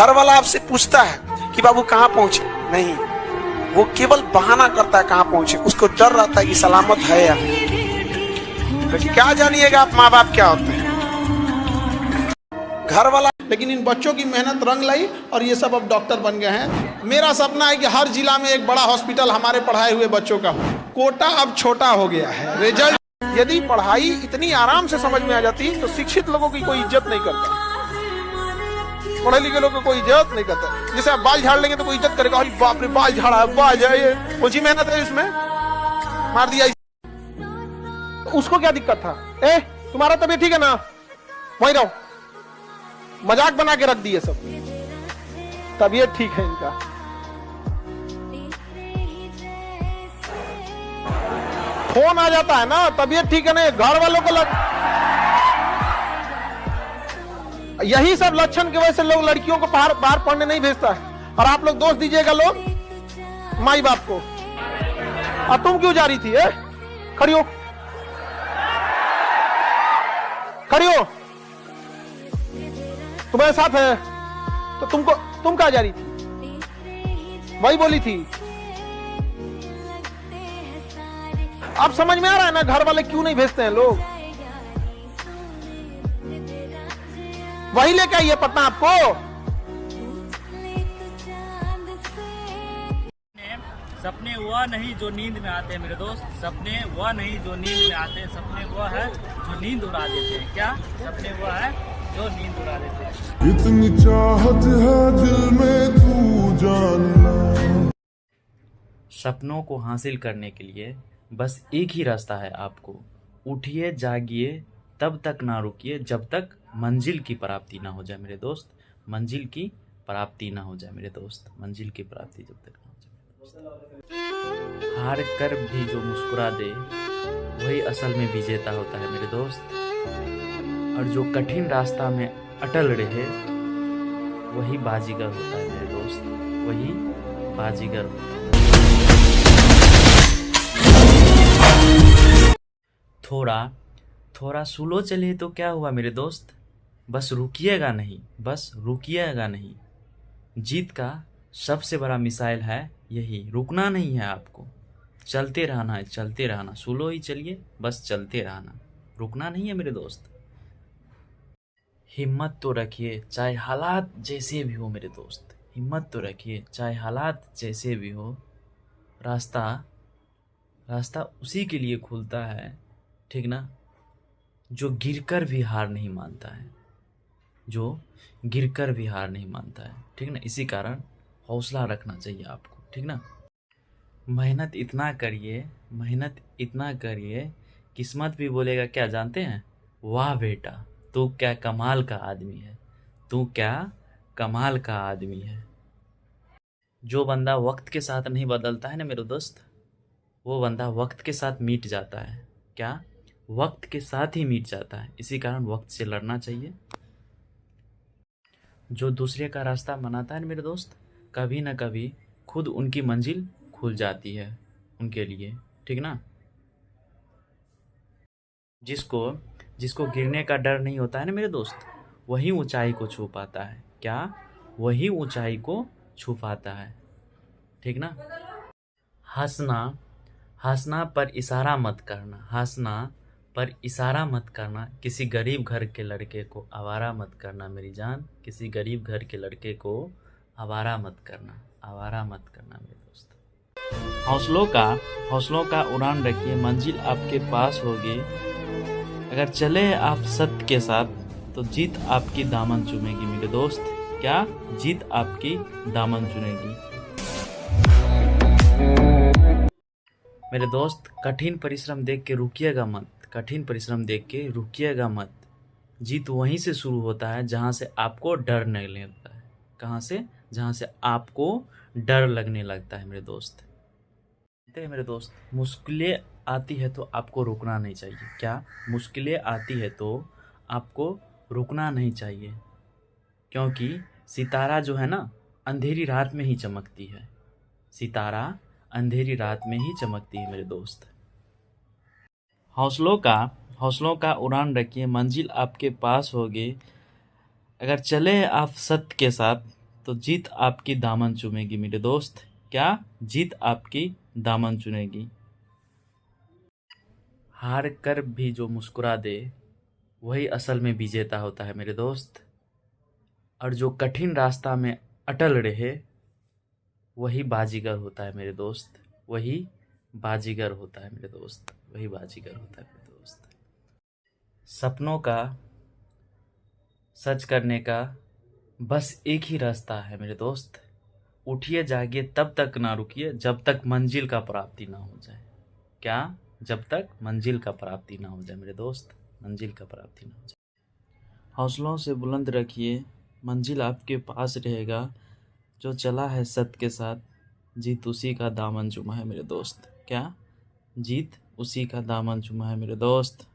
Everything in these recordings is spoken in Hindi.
घर वाला आपसे पूछता है कि बाबू कहाँ पहुंचे, नहीं, वो केवल बहाना करता है कहाँ पहुंचे, उसको डर रहता है कि सलामत है या नहीं। तो क्या जानिएगा आप माँ बाप क्या होते हैं। घर वाला, लेकिन इन बच्चों की मेहनत रंग लाई और ये सब अब डॉक्टर बन गए हैं। मेरा सपना है कि हर जिला में एक बड़ा हॉस्पिटल हमारे पढ़ाए हुए बच्चों का हो। कोटा अब छोटा हो गया है। रिजल्ट, यदि पढ़ाई इतनी आराम से समझ में आ जाती तो शिक्षित लोगों की कोई इज्जत नहीं करता, पढ़े लिखे लोगों को कोई इज्जत नहीं करता। जैसे आप बाल झाड़ लेंगे तो कोई इज्जत करेगा, बाप रे बाल झाड़ा है, बाल जाए, कौन सी मेहनत है इसमें, मार दिया। उसको क्या दिक्कत था? ए, तुम्हारा तबीयत ठीक है ना, वहीं रहो। मजाक बना के रख दिए सब। तबीयत ठीक है इनका। फोन आ जाता है ना, तबीयत ठीक है ना, घर वालों को यही सब लक्षण की वजह से लोग लड़कियों को बाहर पढ़ने नहीं भेजता है। और आप लोग दोष दीजिएगा लोग माई बाप को। और तुम क्यों जा रही थी? खड़ी हो, खड़ी हो। तुम्हारे साथ है तो तुम कहाँ जा रही थी? वही बोली थी। अब समझ में आ रहा है ना घर वाले क्यों नहीं भेजते हैं लोग। वही लेके आइए पटना आपको। सपने वह नहीं जो नींद में आते हैं मेरे दोस्त, सपने वह नहीं जो नींद में आते हैं, सपने वह है जो नींद उड़ा देते हैं। क्या सपने वह है जो नींद उड़ा देते हैं। इतनी चाहत है दिल में तू जानना। सपनों को हासिल करने के लिए बस एक ही रास्ता है आपको। उठिए, जागिए, तब तक ना रुकिए जब तक मंजिल की प्राप्ति ना हो जाए मेरे दोस्त। मंजिल की प्राप्ति ना हो जाए मेरे दोस्त। मंजिल की प्राप्ति जब तक ना हो जाए मेरे दोस्त। हार कर भी जो मुस्कुरा दे वही असल में विजेता होता है मेरे दोस्त। और जो कठिन रास्ता में अटल रहे वही बाजीगर होता है मेरे दोस्त। वही बाजीगर होता है। थोड़ा स्लो चले तो क्या हुआ मेरे दोस्त, बस रुकिएगा नहीं, बस रुकिएगा नहीं। जीत का सबसे बड़ा मिसाइल है यही, रुकना नहीं है आपको, चलते रहना है, चलते रहना। स्लो ही चलिए, बस चलते रहना, रुकना नहीं है मेरे दोस्त। हिम्मत तो रखिए चाहे हालात जैसे भी हो मेरे दोस्त। हिम्मत तो रखिए चाहे हालात जैसे भी हो। रास्ता उसी के लिए खुलता है, ठीक ना, जो गिरकर भी हार नहीं मानता है, जो गिरकर भी हार नहीं मानता है, ठीक ना। इसी कारण हौसला रखना चाहिए आपको, ठीक ना। मेहनत इतना करिए, किस्मत भी बोलेगा क्या जानते हैं, वाह बेटा तू क्या कमाल का आदमी है, तू क्या कमाल का आदमी है। जो बंदा वक्त के साथ नहीं बदलता है ना मेरे दोस्त, वो बंदा वक्त के साथ मिट जाता है। क्या? वक्त के साथ ही मिट जाता है। इसी कारण वक्त से लड़ना चाहिए। जो दूसरे का रास्ता बनाता है मेरे दोस्त, कभी ना कभी खुद उनकी मंजिल खुल जाती है उनके लिए, ठीक ना। जिसको गिरने का डर नहीं होता है ना मेरे दोस्त, वही ऊंचाई को छू पाता है। क्या? वही ऊंचाई को छू पाता है, ठीक ना। हंसना पर इशारा मत करना, हंसना पर इशारा मत करना। किसी गरीब घर के लड़के को आवारा मत करना मेरी जान। किसी गरीब घर के लड़के को आवारा मत करना, आवारा मत करना मेरे दोस्त। हौसलों का उड़ान रखिए, मंजिल आपके पास होगी। अगर चले आप सत्य के साथ तो जीत आपकी दामन चूमेगी मेरे दोस्त। क्या? जीत आपकी दामन चूमेगी मेरे दोस्त। कठिन परिश्रम देख के रुकिएगा मत, कठिन परिश्रम देख के रुकिएगा मत। जीत वहीं से शुरू होता है जहाँ से आपको डर नहीं लगता है। कहाँ से? जहाँ से आपको डर लगने लगता है मेरे दोस्त। मेरे दोस्त, मुश्किलें आती है तो आपको रुकना नहीं चाहिए। क्या? मुश्किलें आती है तो आपको रुकना नहीं चाहिए, क्योंकि सितारा जो है ना अंधेरी रात में ही चमकती है। सितारा अंधेरी रात में ही चमकती है मेरे दोस्त। हौसलों का उड़ान रखिए, मंजिल आपके पास होगी। अगर चले आप सत्य के साथ तो जीत आपकी दामन चूमेगी मेरे दोस्त। क्या? जीत आपकी दामन चुनेगी। हार कर भी जो मुस्कुरा दे वही असल में विजेता होता है मेरे दोस्त। और जो कठिन रास्ता में अटल रहे वही बाजीगर होता है मेरे दोस्त। वही बाजीगर होता है मेरे दोस्त। वही बाजीगर होता है मेरे दोस्त। सपनों का सच करने का बस एक ही रास्ता है मेरे दोस्त। उठिए जागिए तब तक ना रुकिए जब तक मंजिल का प्राप्ति ना हो जाए। क्या? जब तक मंजिल का प्राप्ति ना हो जाए मेरे दोस्त। मंजिल का प्राप्ति ना हो जाए। हौसलों से बुलंद रखिए, मंजिल आपके पास रहेगा। जो चला है सत्य के साथ, जीत उसी का दामन चूमा है मेरे दोस्त। क्या? जीत उसी का दामन चूमा है मेरे दोस्त।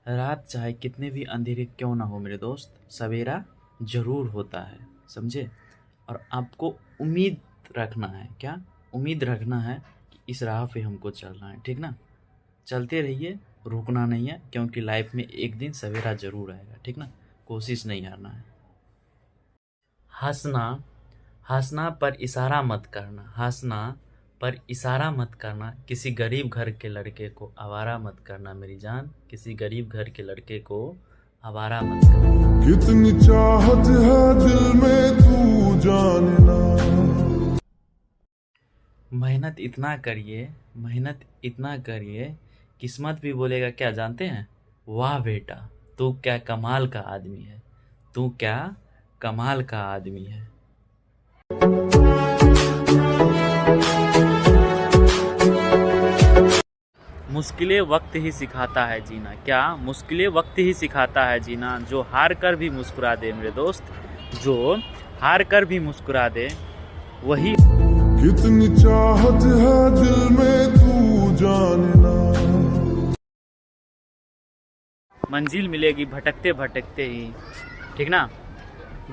रात चाहे कितने भी अंधेरे क्यों ना हो मेरे दोस्त, सवेरा जरूर होता है, समझे। और आपको उम्मीद रखना है। क्या? उम्मीद रखना है कि इस राह पे हमको चलना है, ठीक ना। चलते रहिए, रुकना नहीं है, क्योंकि लाइफ में एक दिन सवेरा जरूर आएगा, ठीक ना। कोशिश नहीं हारना है। हंसना हंसना पर इशारा मत करना। हंसना पर इशारा मत करना। किसी गरीब घर के लड़के को आवारा मत करना मेरी जान। किसी गरीब घर के लड़के को आवारा मत करना। कितनी चाहत है दिल में तू जानना। मेहनत इतना करिए, मेहनत इतना करिए, किस्मत भी बोलेगा क्या जानते हैं? वाह बेटा, तू क्या कमाल का आदमी है। तू क्या कमाल का आदमी है। मुश्किलें वक्त ही सिखाता है जीना। क्या? मुश्किलें वक्त ही सिखाता है जीना। जो हार कर भी मुस्कुरा दे मेरे दोस्त, जो हार कर भी मुस्कुरा दे वही। कितनी चाहत है दिल में तू जानना। मंजिल मिलेगी भटकते भटकते ही, ठीक ना।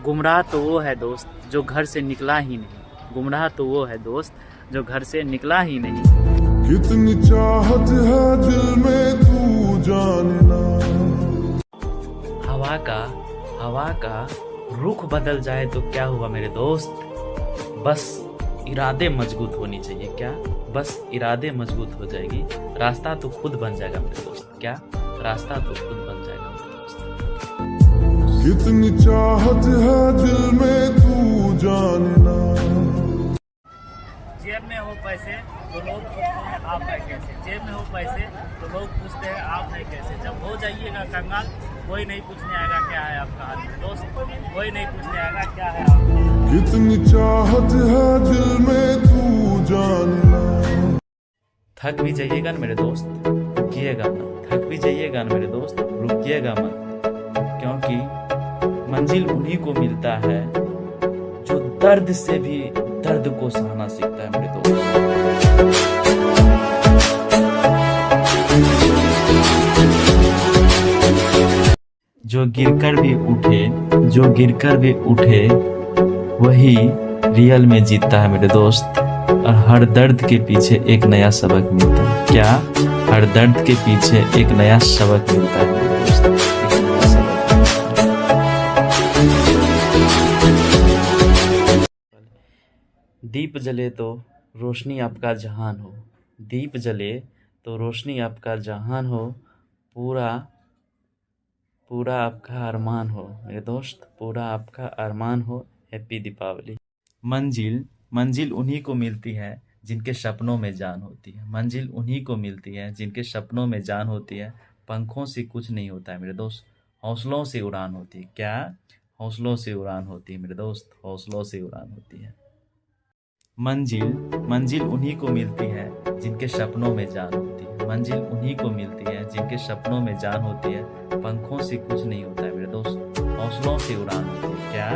गुमराह तो वो है दोस्त जो घर से निकला ही नहीं। गुमराह तो वो है दोस्त जो घर से निकला ही नहीं। कितनी चाहत है दिल में तू जानना। हवा का रुख बदल जाए तो क्या हुआ मेरे दोस्त, बस इरादे मजबूत होनी चाहिए। क्या? बस इरादे मजबूत हो जाएगी, रास्ता तो खुद बन जाएगा मेरे दोस्त। क्या? रास्ता तो खुद बन जाएगा मेरे दोस्त। कितनी चाहत है दिल में तू जानना। जेब में हो पैसे तो लोग पूछते हैं आप है कैसे। जेब में हो पैसे तो लोग पूछते हैं आप है कैसे। जब हो जाइएगा कंगाल कोई नहीं पूछने आएगा क्या है आपका हाल दोस्त। कोई नहीं पूछने आएगा क्या है आपका। कितनी चाहत है दिल में तू जानना। थक भी जाइएगा ना मेरे दोस्त, रुकिएगा मत। थक भी जाइएगा ना मेरे दोस्त, रुकिएगा मत, क्योंकि मंजिल उन्हीं को मिलता है जो दर्द से भी दर्द को सहना सीखता है मेरे दोस्त। जो गिरकर भी उठे वही रियल में जीतता है मेरे दोस्त। और हर दर्द के पीछे एक नया सबक मिलता है। क्या? हर दर्द के पीछे एक नया सबक मिलता है मेरे दोस्त। एक नया सबक मिलता है। दीप जले तो रोशनी आपका जहान हो। दीप जले तो रोशनी आपका जहान हो। पूरा आपका अरमान हो मेरे दोस्त। पूरा आपका अरमान हो। हैप्पी दीपावली। मंजिल उन्हीं को मिलती है जिनके सपनों में जान होती है। मंजिल उन्हीं को मिलती है जिनके सपनों में जान होती है। पंखों से कुछ नहीं होता है मेरे दोस्त, हौसलों से उड़ान होती है। क्या? हौसलों से उड़ान होती है मेरे दोस्त, हौसलों से उड़ान होती है। मंजिल उन्हीं को मिलती है जिनके सपनों में जान होती है। मंजिल उन्हीं को मिलती है जिनके सपनों में जान होती है। पंखों से कुछ नहीं होता है मेरे दोस्त, हौसलों से उड़ान होती है। क्या?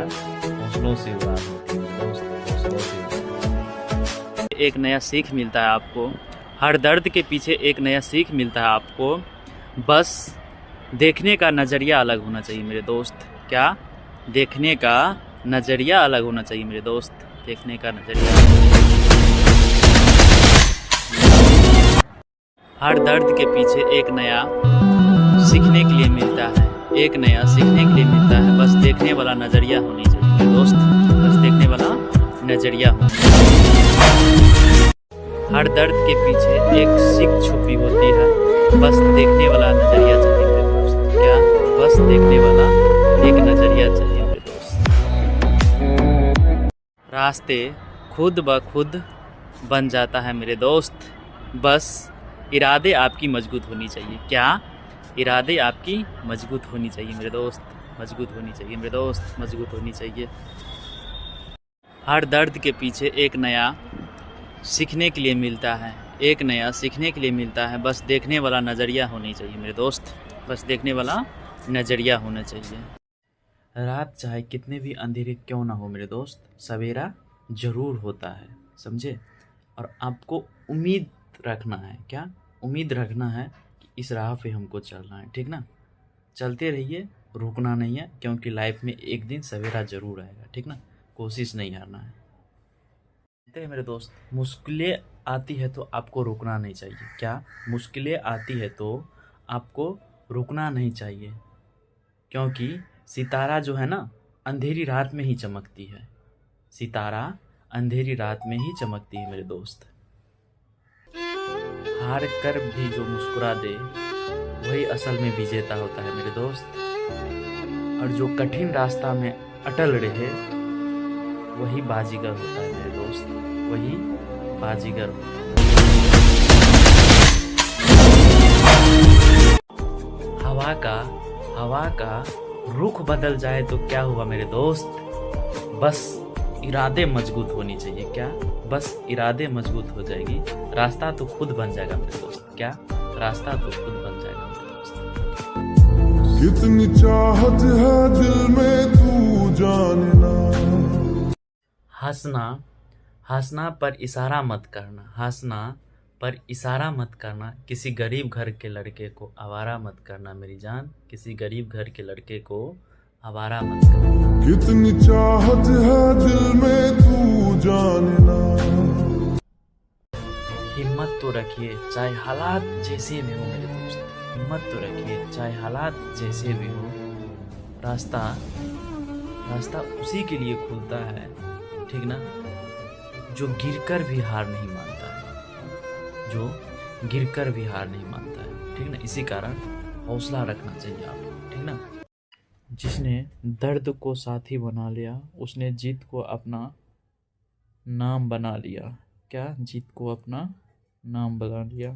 हौसलों से उड़ान होती है मेरे दोस्त, हौसलों से उड़ान। एक नया सीख मिलता है आपको। हर दर्द के पीछे एक नया सीख मिलता है आपको। बस देखने का नज़रिया अलग होना चाहिए मेरे दोस्त। क्या? देखने का नज़रिया अलग होना चाहिए मेरे दोस्त। देखने का नज़रिया। हर दर्द के पीछे एक नया सीखने के लिए मिलता है। एक नया सीखने के लिए मिलता है। बस देखने वाला नज़रिया होनी चाहिए मेरे दोस्त। बस देखने वाला नजरिया हो। हर दर्द के पीछे एक सीख छुपी होती है, बस देखने वाला नजरिया चाहिए मेरे दोस्त। क्या? बस देखने वाला एक नजरिया चाहिए मेरे दोस्त। रास्ते खुद ब खुद बन जाता है मेरे दोस्त, बस इरादे आपकी मजबूत होनी चाहिए। क्या? इरादे आपकी मजबूत होनी चाहिए मेरे दोस्त, मजबूत होनी चाहिए मेरे दोस्त, मजबूत होनी चाहिए। हर दर्द के पीछे एक नया सीखने के लिए मिलता है, एक नया सीखने के लिए मिलता है, बस देखने वाला नज़रिया होनी चाहिए मेरे दोस्त, बस देखने वाला नज़रिया होना चाहिए। रात चाहे कितने भी अंधेरे क्यों ना हो मेरे दोस्त, सवेरा ज़रूर होता है, समझे? और आपको उम्मीद रखना है। क्या? उम्मीद रखना है कि इस राह पे हमको चलना है, ठीक ना? चलते रहिए, रुकना नहीं है, क्योंकि लाइफ में एक दिन सवेरा ज़रूर आएगा, ठीक ना? कोशिश नहीं हारना है। मेरे दोस्त, मुश्किलें आती है तो आपको रुकना नहीं चाहिए। क्या? मुश्किलें आती है तो आपको रुकना नहीं चाहिए, क्योंकि सितारा जो है ना, अंधेरी रात में ही चमकती है। सितारा अंधेरी रात में ही चमकती है मेरे दोस्त। हार कर भी जो मुस्कुरा दे वही असल में विजेता होता है मेरे दोस्त। और जो कठिन रास्ता में अटल रहे वही बाजीगर होता है मेरे दोस्त, वही बाजीगर होता है। हवा का रुख बदल जाए तो क्या हुआ मेरे दोस्त, बस इरादे मजबूत होनी चाहिए। क्या? बस इरादे मजबूत हो जाएगी, रास्ता तो खुद बन जाएगा मेरे दोस्त। क्या? रास्ता तो खुद बन जाएगा मेरे दोस्त। कितनी चाहत है दिल में तू जानना। हंसना पर इशारा मत करना, हंसना पर इशारा मत करना। किसी गरीब घर के लड़के को आवारा मत करना मेरी जान, किसी गरीब घर के लड़के को आवारा मत करना। कितनी चाहत है दिल में तू जानना। हिम्मत तो रखिए चाहे हालात जैसे भी हो मेरे दोस्त, हिम्मत तो रखिए चाहे हालात जैसे भी हो। रास्ता उसी के लिए खुलता है, ठीक ना, जो गिरकर भी हार नहीं मानता है, जो गिरकर भी हार नहीं मानता है, ठीक ना। इसी कारण हौसला रखना चाहिए आपको, ठीक ना। जिसने दर्द को साथी बना लिया उसने जीत को अपना नाम बना लिया। क्या? जीत को अपना नाम बना लिया।